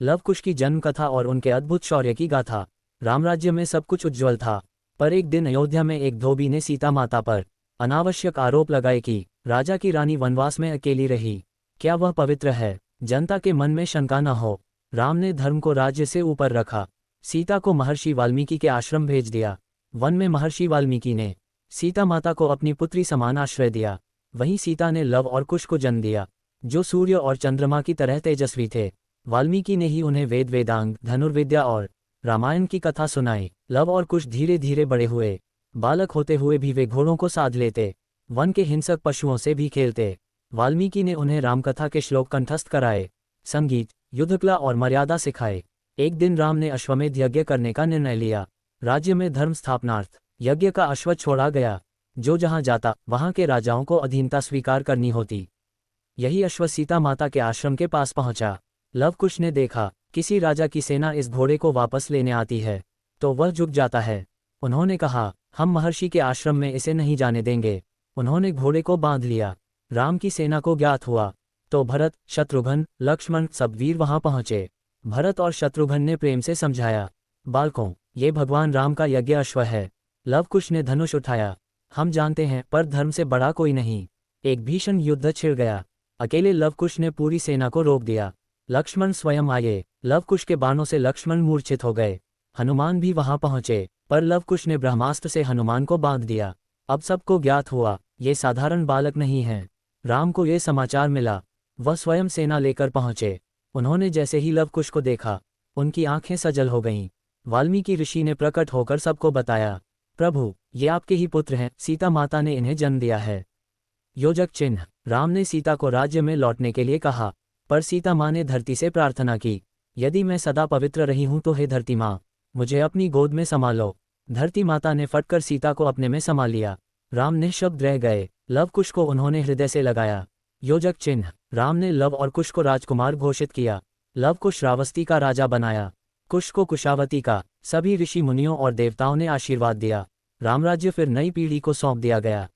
Love कुश की जन्म कथा और उनके अद्भुत शौर्य की गाथा। रामराज्य में सब कुछ उज्ज्वल था, पर एक दिन अयोध्या में एक धोबी ने सीता माता पर अनावश्यक आरोप लगाए कि राजा की रानी वनवास में अकेली रही, क्या वह पवित्र है? जनता के मन में शंका न हो, राम ने धर्म को राज्य से ऊपर रखा। सीता को महर्षि वाल्मीकि के आश्रम भेज दिया। वन में महर्षि वाल्मीकि ने सीता माता को अपनी पुत्री समान आश्रय दिया। वहीं सीता ने लव और कुश को जन्म दिया, जो सूर्य और चंद्रमा की तरह तेजस्वी थे। वाल्मीकि ने ही उन्हें वेद वेदांग, धनुर्विद्या और रामायण की कथा सुनाई। लव और कुश धीरे धीरे बड़े हुए। बालक होते हुए भी वे घोड़ों को साध लेते, वन के हिंसक पशुओं से भी खेलते। वाल्मीकि ने उन्हें रामकथा के श्लोक कंठस्थ कराए, संगीत, युद्धकला और मर्यादा सिखाए। एक दिन राम ने अश्वमेध यज्ञ करने का निर्णय लिया। राज्य में धर्म स्थापनार्थ यज्ञ का अश्व छोड़ा गया। जो जहां जाता वहां के राजाओं को अधीनता स्वीकार करनी होती। यही अश्व सीता माता के आश्रम के पास पहुंचा। लव कुश ने देखा, किसी राजा की सेना इस घोड़े को वापस लेने आती है तो वह झुक जाता है। उन्होंने कहा, हम महर्षि के आश्रम में इसे नहीं जाने देंगे। उन्होंने घोड़े को बांध लिया। राम की सेना को ज्ञात हुआ तो भरत, शत्रुघ्न, लक्ष्मण सब वीर वहां पहुंचे। भरत और शत्रुघ्न ने प्रेम से समझाया, बालकों, ये भगवान राम का यज्ञ अश्व है। लव कुश ने धनुष उठाया, हम जानते हैं, पर धर्म से बड़ा कोई नहीं। एक भीषण युद्ध छिड़ गया। अकेले लव कुश ने पूरी सेना को रोक दिया। लक्ष्मण स्वयं आए। लव कुश के बाणों से लक्ष्मण मूर्छित हो गए। हनुमान भी वहां पहुंचे, पर लव कुश ने ब्रह्मास्त्र से हनुमान को बांध दिया। अब सबको ज्ञात हुआ, ये साधारण बालक नहीं है। राम को ये समाचार मिला। वह स्वयं सेना लेकर पहुंचे। उन्होंने जैसे ही लव कुश को देखा, उनकी आंखें सजल हो गईं। वाल्मीकि ऋषि ने प्रकट होकर सबको बताया, प्रभु, ये आपके ही पुत्र हैं, सीता माता ने इन्हें जन्म दिया है। योजक चिन्ह। राम ने सीता को राज्य में लौटने के लिए कहा, पर सीता माँ ने धरती से प्रार्थना की, यदि मैं सदा पवित्र रही हूं तो हे धरती माँ, मुझे अपनी गोद में संभालो। धरती माता ने फटकर सीता को अपने में संभाल लिया। राम निःशब्द रह गए। लव कुश को उन्होंने हृदय से लगाया। योजक चिन्ह। राम ने लव और कुश को राजकुमार घोषित किया। लव को श्रावस्ती का राजा बनाया, कुश को कुशावती का। सभी ऋषि मुनियों और देवताओं ने आशीर्वाद दिया। रामराज्य फिर नई पीढ़ी को सौंप दिया गया।